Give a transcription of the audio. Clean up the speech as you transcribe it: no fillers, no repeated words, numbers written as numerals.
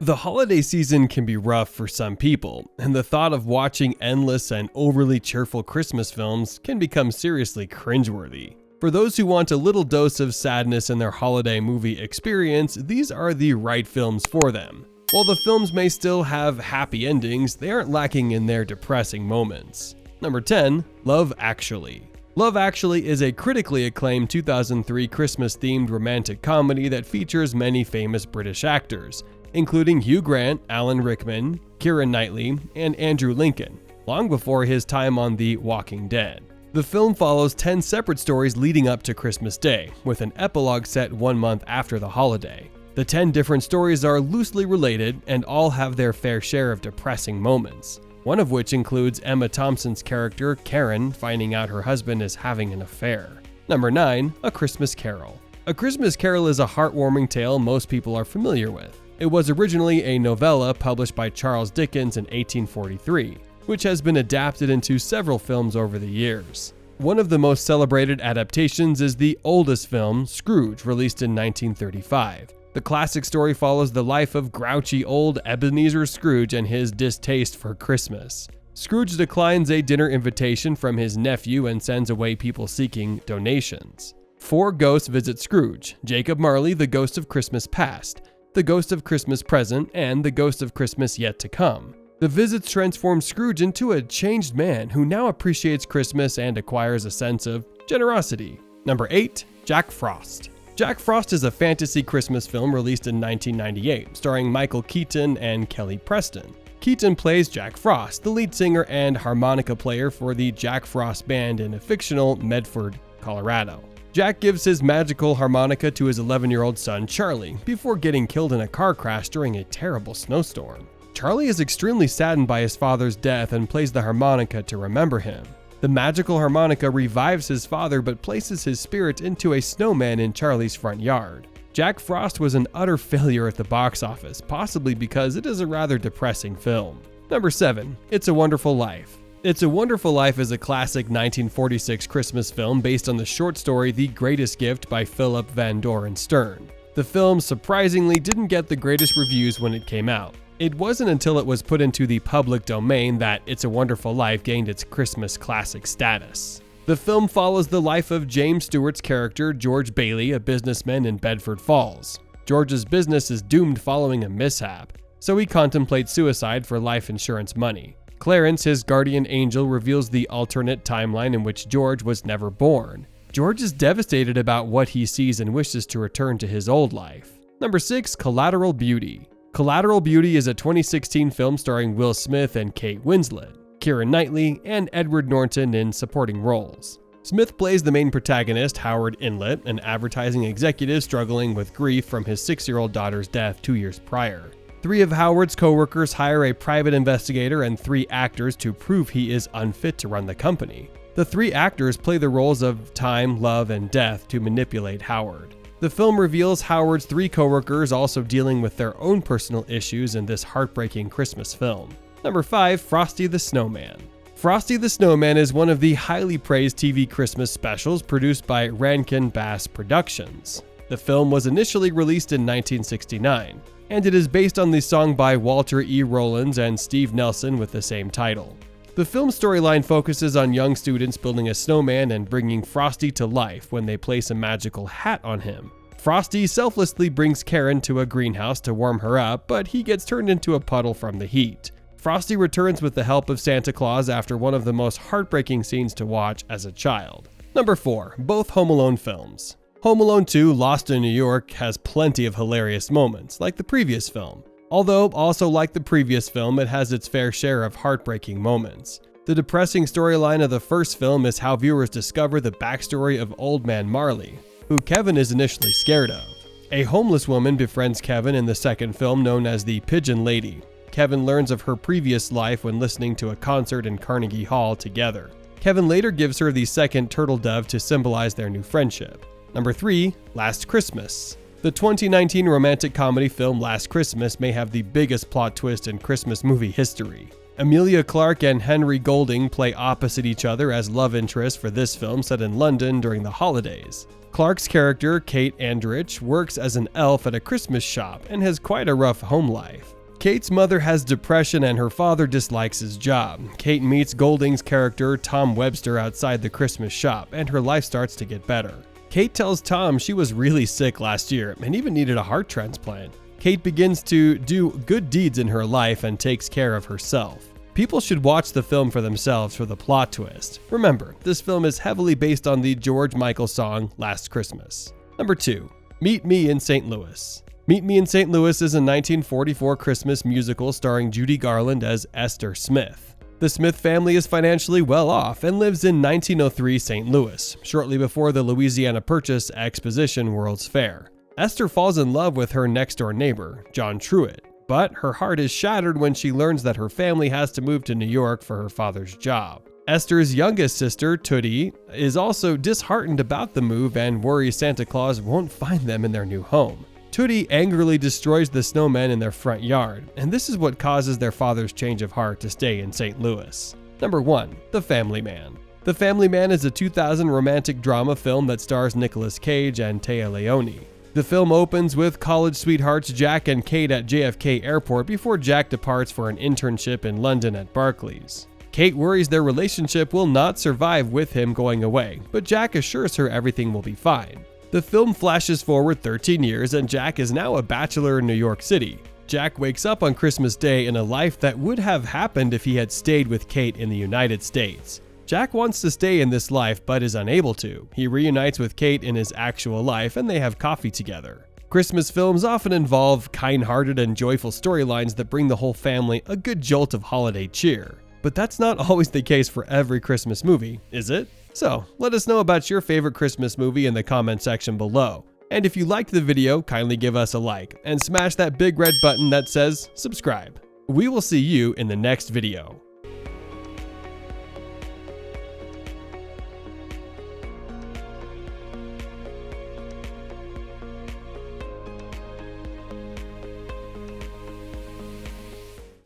The holiday season can be rough for some people, and the thought of watching endless and overly cheerful Christmas films can become seriously cringeworthy. For those who want a little dose of sadness in their holiday movie experience, these are the right films for them. While the films may still have happy endings, they aren't lacking in their depressing moments. Number 10. Love Actually. Love Actually is a critically acclaimed 2003 Christmas-themed romantic comedy that features many famous British actors, including Hugh Grant, Alan Rickman, Keira Knightley, and Andrew Lincoln, long before his time on The Walking Dead. The film follows 10 separate stories leading up to Christmas Day, with an epilogue set 1 month after the holiday. The 10 different stories are loosely related and all have their fair share of depressing moments, one of which includes Emma Thompson's character Karen finding out her husband is having an affair. Number 9. A Christmas Carol. A Christmas Carol is a heartwarming tale most people are familiar with. It was originally a novella published by Charles Dickens in 1843, which has been adapted into several films over the years. One of the most celebrated adaptations is the oldest film, Scrooge, released in 1935. The classic story follows the life of grouchy old Ebenezer Scrooge and his distaste for Christmas. Scrooge declines a dinner invitation from his nephew and sends away people seeking donations. 4 ghosts visit Scrooge: Jacob Marley, the ghost of Christmas past, the ghost of Christmas present, and the ghost of Christmas yet to come. The visits transform Scrooge into a changed man who now appreciates Christmas and acquires a sense of generosity. Number 8. Jack Frost. Jack Frost is a fantasy Christmas film released in 1998, starring Michael Keaton and Kelly Preston. Keaton plays Jack Frost, the lead singer and harmonica player for the Jack Frost Band in a fictional Medford, Colorado. Jack gives his magical harmonica to his 11-year-old son Charlie before getting killed in a car crash during a terrible snowstorm. Charlie is extremely saddened by his father's death and plays the harmonica to remember him. The magical harmonica revives his father but places his spirit into a snowman in Charlie's front yard. Jack Frost was an utter failure at the box office, possibly because it is a rather depressing film. Number 7. It's a Wonderful Life. It's a Wonderful Life is a classic 1946 Christmas film based on the short story The Greatest Gift by Philip Van Doren Stern. The film surprisingly didn't get the greatest reviews when it came out. It wasn't until it was put into the public domain that It's a Wonderful Life gained its Christmas classic status. The film follows the life of James Stewart's character George Bailey, a businessman in Bedford Falls. George's business is doomed following a mishap, so he contemplates suicide for life insurance money. Clarence, his guardian angel, reveals the alternate timeline in which George was never born. George is devastated about what he sees and wishes to return to his old life. Number 6. Collateral Beauty. Collateral Beauty is a 2016 film starring Will Smith and Kate Winslet, Keira Knightley, and Edward Norton in supporting roles. Smith plays the main protagonist, Howard Inlet, an advertising executive struggling with grief from his 6-year-old daughter's death 2 years prior. 3 of Howard's co-workers hire a private investigator and 3 actors to prove he is unfit to run the company. The 3 actors play the roles of time, love, and death to manipulate Howard. The film reveals Howard's 3 co-workers also dealing with their own personal issues in this heartbreaking Christmas film. Number 5. Frosty the Snowman. Frosty the Snowman is one of the highly praised TV Christmas specials produced by Rankin Bass Productions. The film was initially released in 1969, and it is based on the song by Walter E. Rollins and Steve Nelson with the same title. The film's storyline focuses on young students building a snowman and bringing Frosty to life when they place a magical hat on him. Frosty selflessly brings Karen to a greenhouse to warm her up, but he gets turned into a puddle from the heat. Frosty returns with the help of Santa Claus after one of the most heartbreaking scenes to watch as a child. Number 4. Both Home Alone films. Home Alone 2: Lost in New York has plenty of hilarious moments, like the previous film. Although, also like the previous film, it has its fair share of heartbreaking moments. The depressing storyline of the first film is how viewers discover the backstory of Old Man Marley, who Kevin is initially scared of. A homeless woman befriends Kevin in the second film, known as the Pigeon Lady. Kevin learns of her previous life when listening to a concert in Carnegie Hall together. Kevin later gives her the second turtle dove to symbolize their new friendship. Number 3. Last Christmas. The 2019 romantic comedy film Last Christmas may have the biggest plot twist in Christmas movie history. Emilia Clarke and Henry Golding play opposite each other as love interests for this film set in London during the holidays. Clarke's character, Kate Andrich, works as an elf at a Christmas shop and has quite a rough home life. Kate's mother has depression and her father dislikes his job. Kate meets Golding's character, Tom Webster, outside the Christmas shop, and her life starts to get better. Kate tells Tom she was really sick last year and even needed a heart transplant. Kate begins to do good deeds in her life and takes care of herself. People should watch the film for themselves for the plot twist. Remember, this film is heavily based on the George Michael song Last Christmas. Number 2. Meet Me in St. Louis. Meet Me in St. Louis is a 1944 Christmas musical starring Judy Garland as Esther Smith. The Smith family is financially well off and lives in 1903 St. Louis, shortly before the Louisiana Purchase Exposition World's Fair. Esther falls in love with her next-door neighbor, John Truitt, but her heart is shattered when she learns that her family has to move to New York for her father's job. Esther's youngest sister, Tootie, is also disheartened about the move and worries Santa Claus won't find them in their new home. Tootie angrily destroys the snowmen in their front yard, and this is what causes their father's change of heart to stay in St. Louis. Number 1. The Family Man. The Family Man is a 2000 romantic drama film that stars Nicolas Cage and Téa Leoni. The film opens with college sweethearts Jack and Kate at JFK Airport before Jack departs for an internship in London at Barclays. Kate worries their relationship will not survive with him going away, but Jack assures her everything will be fine. The film flashes forward 13 years and Jack is now a bachelor in New York City. Jack wakes up on Christmas Day in a life that would have happened if he had stayed with Kate in the United States. Jack wants to stay in this life but is unable to. He reunites with Kate in his actual life and they have coffee together. Christmas films often involve kind-hearted and joyful storylines that bring the whole family a good jolt of holiday cheer. But that's not always the case for every Christmas movie, is it? So, let us know about your favorite Christmas movie in the comment section below. And if you liked the video, kindly give us a like and smash that big red button that says subscribe. We will see you in the next video.